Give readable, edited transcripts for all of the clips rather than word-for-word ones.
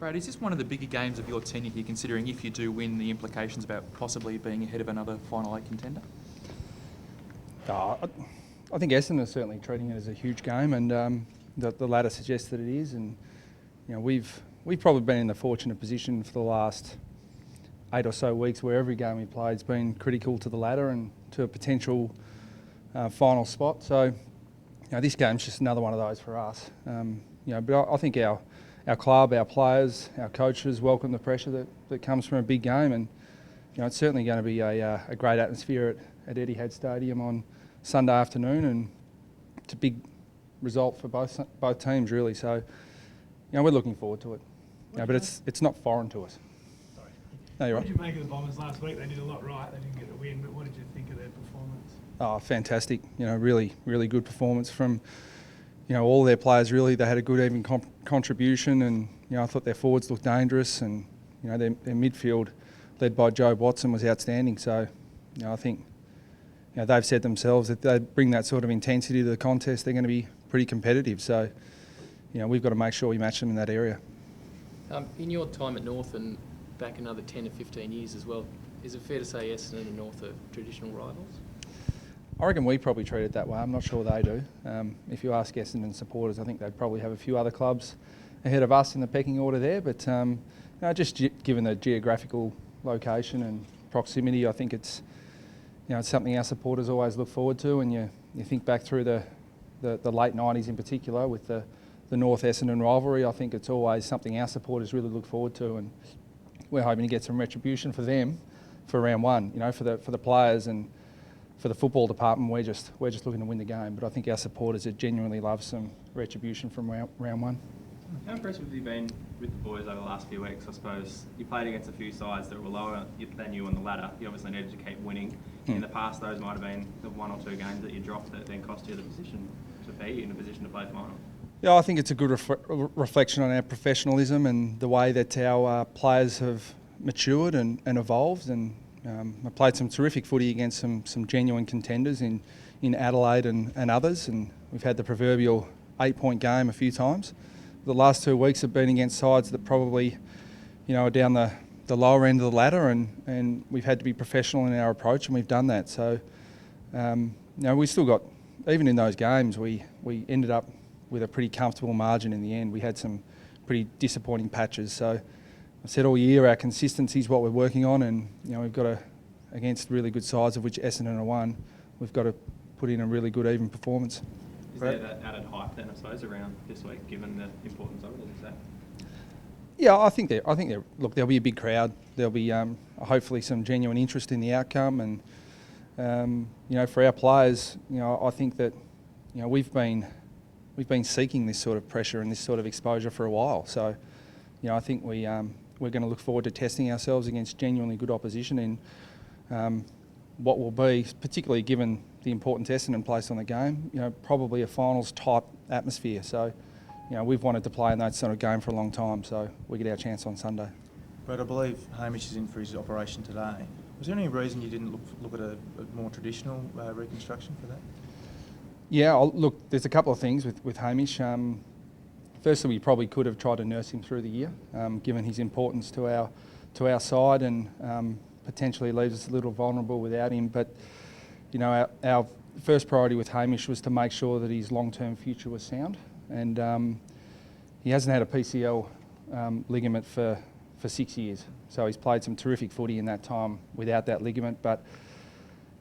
Brad, is this one of the bigger games of your tenure here, considering if you do win, the implications about possibly being ahead of another Final 8 contender? I think Essendon is certainly treating it as a huge game, and the ladder suggests that it is. And we've probably been in the fortunate position for the last 8 or so weeks where every game we played has been critical to the ladder and to a potential final spot. So this game's just another one of those for us. But I think our club, our players, our coaches welcome the pressure that comes from a big game, and it's certainly going to be a great atmosphere at Etihad Stadium on Sunday afternoon, and it's a big result for both teams really. So we're looking forward to it. But it's not foreign to us. Sorry. No, you're what right. did you make of the Bombers last week? They did a lot right. They didn't get the win, but what did you think of their performance? Oh, fantastic! Really, really good performance from all their players. Really, they had a good even contribution, and I thought their forwards looked dangerous, and their midfield, led by Jobe Watson, was outstanding. So, I think they've said themselves that they bring that sort of intensity to the contest. They're going to be pretty competitive. So, we've got to make sure we match them in that area. In your time at North and back another 10 to 15 years as well, is it fair to say Essendon and North are traditional rivals? I reckon we probably treat it that way. I'm not sure they do. If you ask Essendon supporters, I think they'd probably have a few other clubs ahead of us in the pecking order there. But just given the geographical location and proximity, I think it's something our supporters always look forward to. And you think back through the late 90s in particular with the North-Essendon rivalry, I think it's always something our supporters really look forward to. And we're hoping to get some retribution for them for round one. For the players and for the football department, we're just looking to win the game. But I think our supporters would genuinely love some retribution from round one. How impressive have you been with the boys over the last few weeks? I suppose you played against a few sides that were lower than you on the ladder. You obviously needed to keep winning. In the past, those might have been the 1 or 2 games that you dropped that then cost you the position to be in a position to play final. Yeah, I think it's a good reflection on our professionalism and the way that our players have matured and evolved. And I played some terrific footy against some genuine contenders in Adelaide and others, and we've had the proverbial 8-point game a few times. The last 2 weeks have been against sides that probably are down the lower end of the ladder, and we've had to be professional in our approach, and we've done that. So we still got, even in those games, we ended up with a pretty comfortable margin in the end. We had some pretty disappointing patches. So I've said all year our consistency is what we're working on, and we've got against really good sides, of which Essendon are one, we've got to put in a really good even performance. Is there that added hype then, I suppose, around this week, given the importance of it, as you say? Yeah, I think there'll be a big crowd. There'll be hopefully some genuine interest in the outcome, and for our players, I think that we've been seeking this sort of pressure and this sort of exposure for a while. So, I think we're going to look forward to testing ourselves against genuinely good opposition in what will be, particularly given the importance Essendon place on the game, probably a finals type atmosphere. So, we've wanted to play in that sort of game for a long time, so we get our chance on Sunday. But I believe Hamish is in for his operation today. Was there any reason you didn't look at a more traditional reconstruction for that? Yeah, look, there's a couple of things with Hamish. Firstly, we probably could have tried to nurse him through the year, given his importance to our side, and potentially leaves us a little vulnerable without him. But our first priority with Hamish was to make sure that his long-term future was sound, and he hasn't had a PCL ligament for 6 years. So he's played some terrific footy in that time without that ligament. But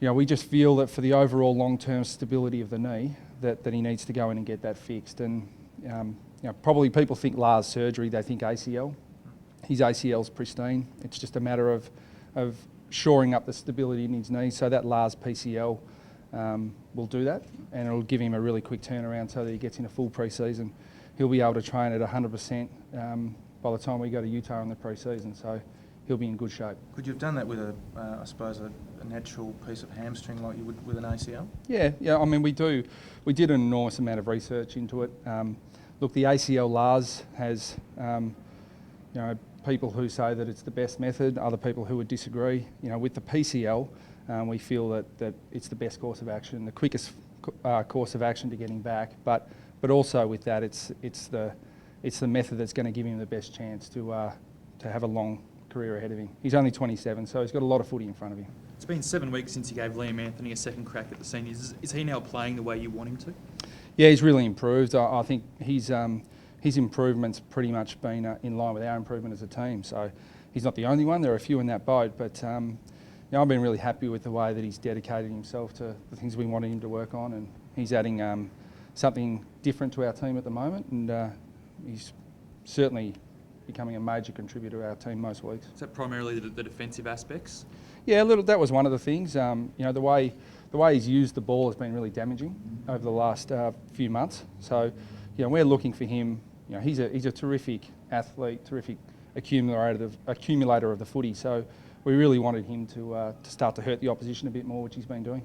we just feel that for the overall long-term stability of the knee, that he needs to go in and get that fixed. And probably people think Lars surgery, they think ACL. His ACL's pristine. It's just a matter of shoring up the stability in his knee. So that Lars PCL will do that, and it'll give him a really quick turnaround so that he gets in a full pre-season. He'll be able to train at 100% by the time we go to Utah in the pre-season. So he'll be in good shape. Could you have done that with I suppose a natural piece of hamstring like you would with an ACL? Yeah. I mean, we did an enormous amount of research into it. Look, the ACL Lars has, people who say that it's the best method, other people who would disagree. With the PCL, we feel that it's the best course of action, the quickest course of action to getting back. But also with that, it's it's the method that's going to give him the best chance to have a long career ahead of him. He's only 27, so he's got a lot of footy in front of him. It's been 7 weeks since you gave Liam Anthony a second crack at the seniors. Is he now playing the way you want him to? Yeah, he's really improved. I think his improvement's pretty much been in line with our improvement as a team. So he's not the only one. There are a few in that boat, but I've been really happy with the way that he's dedicated himself to the things we wanted him to work on, and he's adding something different to our team at the moment, and he's certainly becoming a major contributor to our team most weeks. Is that primarily the defensive aspects? Yeah, that was one of the things. The way he's used the ball has been really damaging over the last few months. So, we're looking for him. He's a terrific athlete, terrific accumulator of the footy. So, we really wanted him to start to hurt the opposition a bit more, which he's been doing.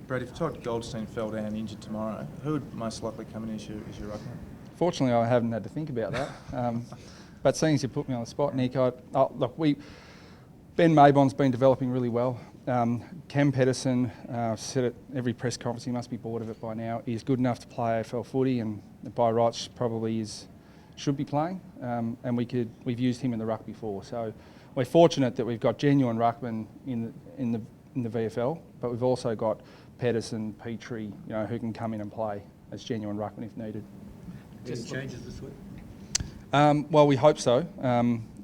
Brad, if Todd Goldstein fell down injured tomorrow, who would most likely come in as your ruckman? Fortunately, I haven't had to think about that. But seeing as you put me on the spot, Nick, Ben Maybon's been developing really well. Cam Pedersen said at every press conference, he must be bored of it by now. He's good enough to play AFL footy, and by rights probably should be playing. And we've used him in the ruck before, so we're fortunate that we've got genuine ruckmen in the VFL, but we've also got Pedersen, Petrie, who can come in and play as genuine ruckmen if needed. Any changes this week? Well, we hope so,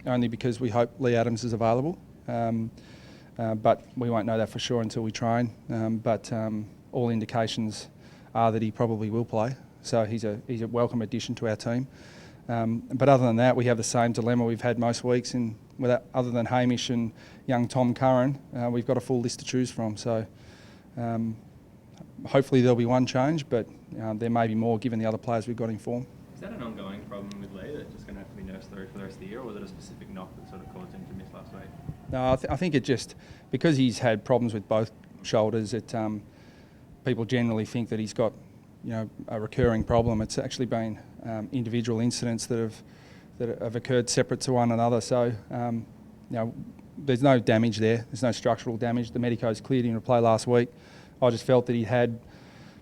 only because we hope Leigh Adams is available. But we won't know that for sure until we train. But all indications are that he probably will play. So he's a welcome addition to our team. But other than that, we have the same dilemma we've had most weeks. Other than Hamish and young Tom Curran, we've got a full list to choose from. So hopefully there'll be one change, but there may be more given the other players we've got in form. Is that an ongoing problem with Leigh that's just going to have to be nursed through for the rest of the year, or was it a specific knock that sort of caused him to miss last week? No, I think it just, because he's had problems with both shoulders, people generally think that he's got a recurring problem. It's actually been individual incidents that have occurred separate to one another. So there's no damage there. There's no structural damage. The medicos cleared him to play last week. I just felt that he had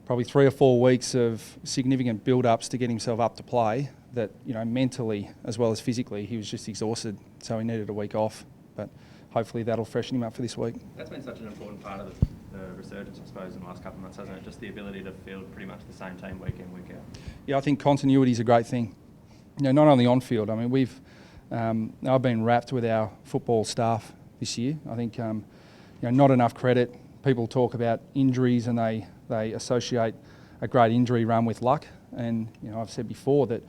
probably 3 or 4 weeks of significant build-ups to get himself up to play, that mentally as well as physically he was just exhausted, so he needed a week off. But hopefully that'll freshen him up for this week. That's been such an important part of the resurgence, I suppose, in the last couple of months, hasn't it? Just the ability to field pretty much the same team week in, week out. Yeah, I think continuity is a great thing. Not only on field. I mean, I've been wrapped with our football staff this year. I think not enough credit. People talk about injuries and they associate a great injury run with luck. And I've said before that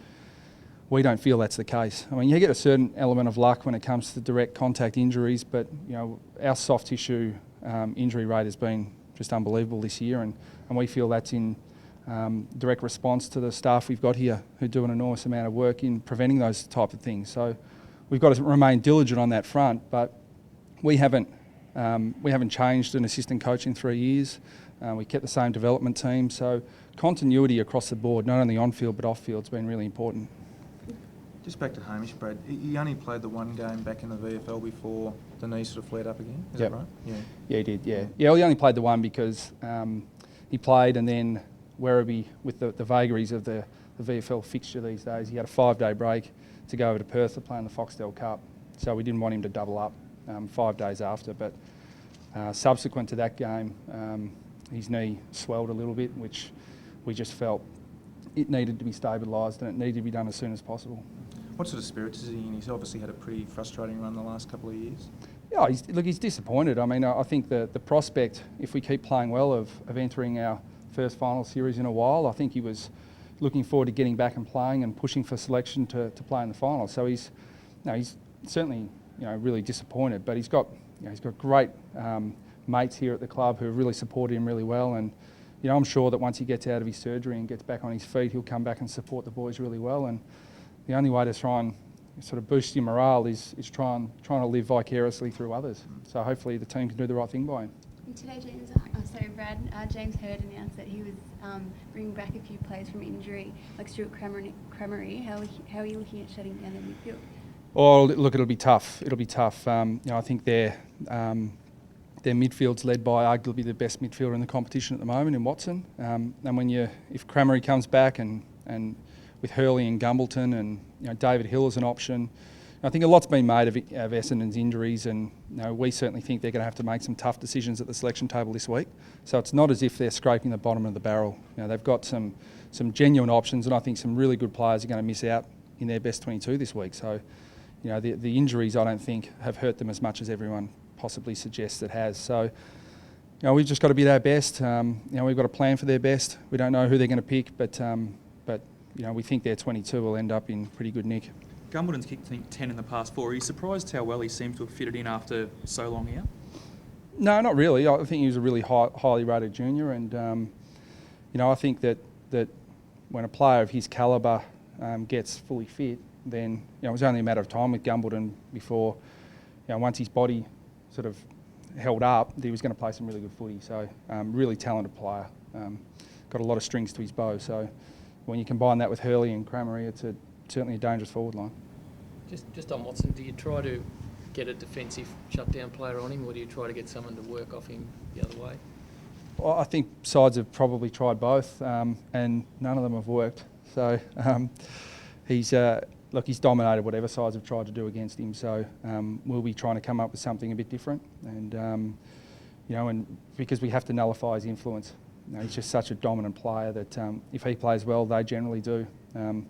we don't feel that's the case. I mean, you get a certain element of luck when it comes to direct contact injuries, but our soft tissue injury rate has been just unbelievable this year, and we feel that's in direct response to the staff we've got here who do an enormous amount of work in preventing those type of things. So we've got to remain diligent on that front, but we haven't changed an assistant coach in 3 years. We kept the same development team, so continuity across the board, not only on field but off field, has been really important. Just back to Hamish, Brad. He only played the one game back in the VFL before the knee sort of flared up again. Is that right? Yeah. Yeah, he did. Yeah. Well, he only played the one because he played, and then Werribee, with the vagaries of the VFL fixture these days, he had a 5-day break to go over to Perth to play in the Foxtel Cup. So we didn't want him to double up 5 days after. But subsequent to that game, his knee swelled a little bit, which we just felt it needed to be stabilised and it needed to be done as soon as possible. What sort of spirits is he in? He's obviously had a pretty frustrating run the last couple of years. Yeah, he's disappointed. I mean, I think the prospect, if we keep playing well, of entering our first final series in a while, I think he was looking forward to getting back and playing and pushing for selection to play in the final. So he's certainly really disappointed, but he's got great mates here at the club who have really supported him really well, and I'm sure that once he gets out of his surgery and gets back on his feet, he'll come back and support the boys really well. And the only way to try and sort of boost your morale is trying to live vicariously through others. So hopefully the team can do the right thing by him. And today, Brad, James Hird announced that he was bringing back a few players from injury, like Stuart Cramery. How are you looking at shutting down their midfield? Oh, look, it'll be tough. I think their midfield's led by arguably the best midfielder in the competition at the moment in Watson. And if Cramery comes back and Hurley and Gumbleton, and David Hill as an option. I think a lot's been made of Essendon's injuries, and we certainly think they're going to have to make some tough decisions at the selection table this week. So it's not as if they're scraping the bottom of the barrel. They've got some genuine options, and I think some really good players are going to miss out in their best 22 this week. So, the injuries I don't think have hurt them as much as everyone possibly suggests it has. So, we've just got to be their best. We've got to plan for their best. We don't know who they're going to pick, but we think their 22 will end up in pretty good nick. Gumbleton's kicked, I think, 10 in the past 4. Are you surprised how well he seems to have fitted in after so long out? No, not really. I think he was a really highly rated junior, and I think that when a player of his calibre gets fully fit, then it was only a matter of time with Gumbleton before, once his body sort of held up, that he was going to play some really good footy. So, really talented player. Got a lot of strings to his bow. So, when you combine that with Hurley and Cramery, it's certainly a dangerous forward line. Just on Watson, do you try to get a defensive shutdown player on him, or do you try to get someone to work off him the other way? Well, I think sides have probably tried both, and none of them have worked. So he's dominated whatever sides have tried to do against him. So we'll be trying to come up with something a bit different, and and because we have to nullify his influence. He's just such a dominant player that if he plays well, they generally do. We'll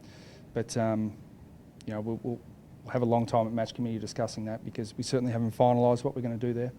have a long time at match committee discussing that, because we certainly haven't finalised what we're going to do there.